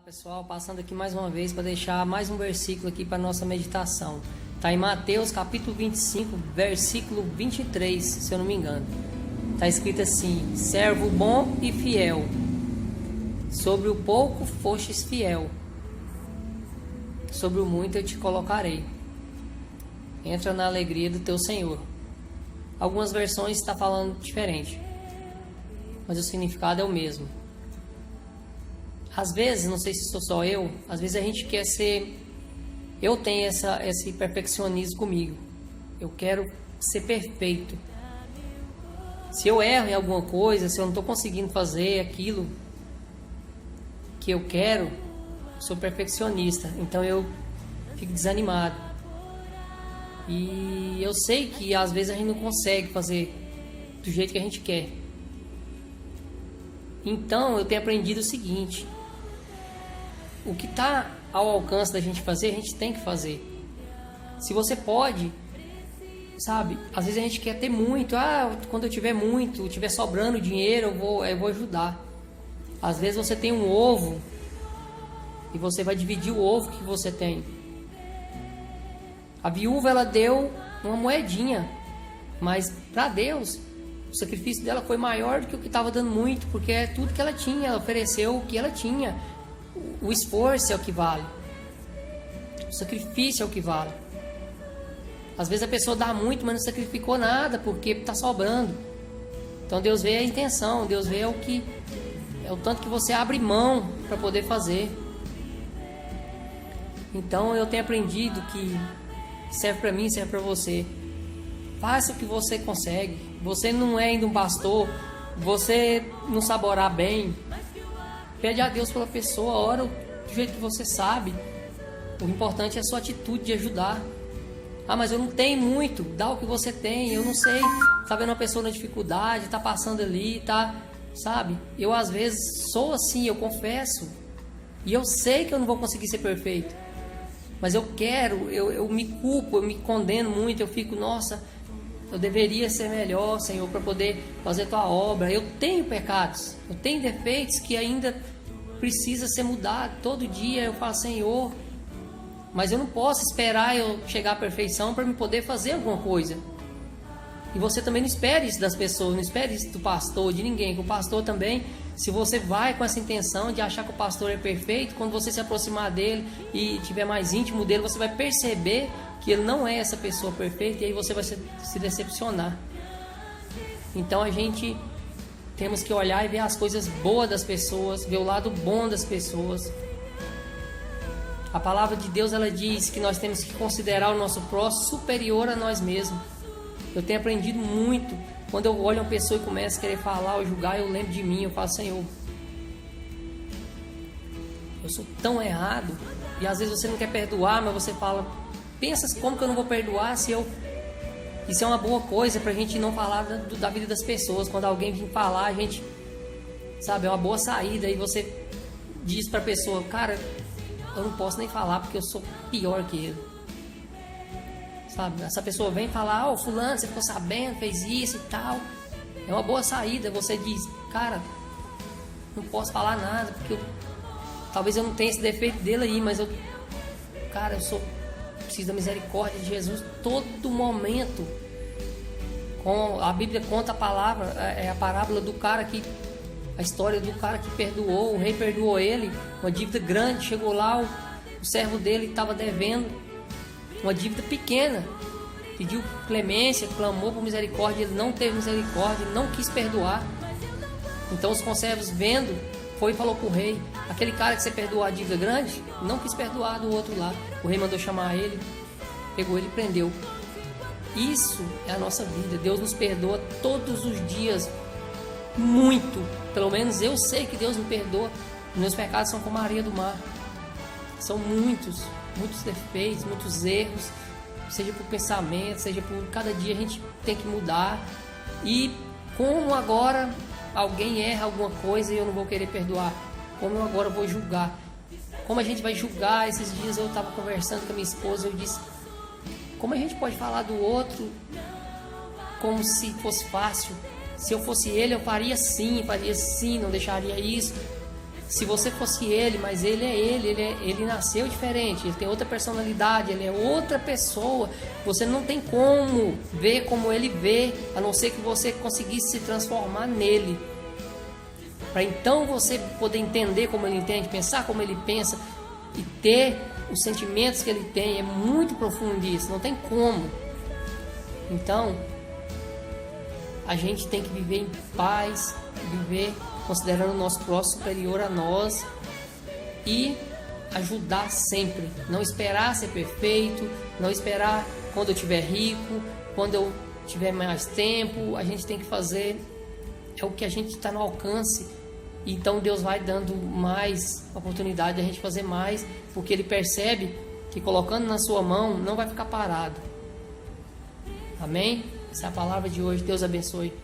Pessoal, passando aqui mais uma vez para deixar mais um versículo aqui para nossa meditação. Está em Mateus capítulo 25, versículo 23, se eu não me engano. Está escrito assim: servo bom e fiel, sobre o pouco fostes fiel, sobre o muito eu te colocarei. Entra na alegria do teu Senhor. Algumas versões estão falando diferente, mas o significado é o mesmo. Às vezes, não sei se sou só eu, às vezes a gente quer ser... Eu tenho esse perfeccionismo comigo. Eu quero ser perfeito. Se eu erro em alguma coisa, se eu não estou conseguindo fazer aquilo que eu quero, sou perfeccionista. Então eu fico desanimado. E eu sei que às vezes a gente não consegue fazer do jeito que a gente quer. Então eu tenho aprendido o seguinte: o que está ao alcance da gente fazer, a gente tem que fazer. Se você pode, sabe? Às vezes a gente quer ter muito. Quando eu tiver muito, tiver sobrando dinheiro, eu vou ajudar. Às vezes você tem um ovo e você vai dividir o ovo que você tem. A viúva, ela deu uma moedinha, mas para Deus o sacrifício dela foi maior do que o que estava dando muito, porque é tudo que ela tinha. Ela ofereceu o que ela tinha. O esforço é o que vale. O sacrifício é o que vale. Às vezes a pessoa dá muito, mas não sacrificou nada porque está sobrando. Então Deus vê a intenção, Deus vê o tanto que você abre mão para poder fazer. Então eu tenho aprendido que serve para mim, serve para você. Faça o que você consegue. Você não é ainda um pastor, você não sabe orar bem, pede a Deus pela pessoa, ora do jeito que você sabe. O importante é a sua atitude de ajudar. Mas eu não tenho muito. Dá o que você tem. Eu não sei. Tá vendo uma pessoa na dificuldade, tá passando ali, tá, sabe? Eu às vezes sou assim, eu confesso. E eu sei que eu não vou conseguir ser perfeito. Mas eu quero, eu me culpo, eu me condeno muito. Eu fico, nossa, eu deveria ser melhor, Senhor, para poder fazer tua obra. Eu tenho pecados, eu tenho defeitos que ainda precisa ser mudado. Todo dia eu falo, Senhor, mas eu não posso esperar eu chegar à perfeição para me poder fazer alguma coisa. E você também não espere isso das pessoas, não espere isso do pastor, de ninguém. Que o pastor também, se você vai com essa intenção de achar que o pastor é perfeito, quando você se aproximar dele e estiver mais íntimo dele, você vai perceber que ele não é essa pessoa perfeita, e aí você vai se decepcionar. Então a gente temos que olhar e ver as coisas boas das pessoas, ver o lado bom das pessoas. A palavra de Deus, ela diz que nós temos que considerar o nosso próximo superior a nós mesmos. Eu tenho aprendido muito. Quando eu olho uma pessoa e começo a querer falar ou julgar, eu lembro de mim, eu falo, Senhor, eu sou tão errado. E às vezes você não quer perdoar, mas você fala, pensa como que eu não vou perdoar se eu... Isso é uma boa coisa pra gente não falar da vida das pessoas. Quando alguém vem falar, a gente, sabe, é uma boa saída. E você diz pra pessoa, cara, eu não posso nem falar porque eu sou pior que ele. Sabe, essa pessoa vem falar, fulano, você ficou sabendo, fez isso e tal. É uma boa saída. Você diz, cara, não posso falar nada porque talvez eu não tenha esse defeito dele aí, mas eu preciso da misericórdia de Jesus todo momento. A Bíblia conta a palavra, é a parábola do cara que, a história do cara que perdoou, o rei perdoou ele, uma dívida grande. Chegou lá, o servo dele estava devendo uma dívida pequena, pediu clemência, clamou por misericórdia, ele não teve misericórdia, não quis perdoar. Então os conservos, vendo, foi e falou para o rei, aquele cara que você perdoou a dívida grande, não quis perdoar do outro lado. O rei mandou chamar ele, pegou ele e prendeu. Isso é a nossa vida. Deus nos perdoa todos os dias, muito. Pelo menos eu sei que Deus me perdoa. Meus pecados são como a areia do mar. São muitos defeitos, muitos erros, seja por pensamento, seja por cada dia a gente tem que mudar. E como agora alguém erra alguma coisa e eu não vou querer perdoar, como eu agora vou julgar? Como a gente vai julgar? Esses dias eu estava conversando com a minha esposa, eu disse, como a gente pode falar do outro como se fosse fácil? Se eu fosse ele, eu faria sim, não deixaria isso. se você fosse ele, mas ele nasceu diferente, ele tem outra personalidade, ele é outra pessoa. Você não tem como ver como ele vê, a não ser que você conseguisse se transformar nele. Para então você poder entender como ele entende, pensar como ele pensa e ter os sentimentos que ele tem. É muito profundo isso, não tem como. Então, a gente tem que viver em paz, viver considerando o nosso próximo superior a nós e ajudar sempre. Não esperar ser perfeito, não esperar quando eu estiver rico, quando eu tiver mais tempo. A gente tem que fazer o que a gente está no alcance. Então Deus vai dando mais oportunidade de a gente fazer mais, porque Ele percebe que colocando na sua mão não vai ficar parado. Amém? Essa é a palavra de hoje. Deus abençoe.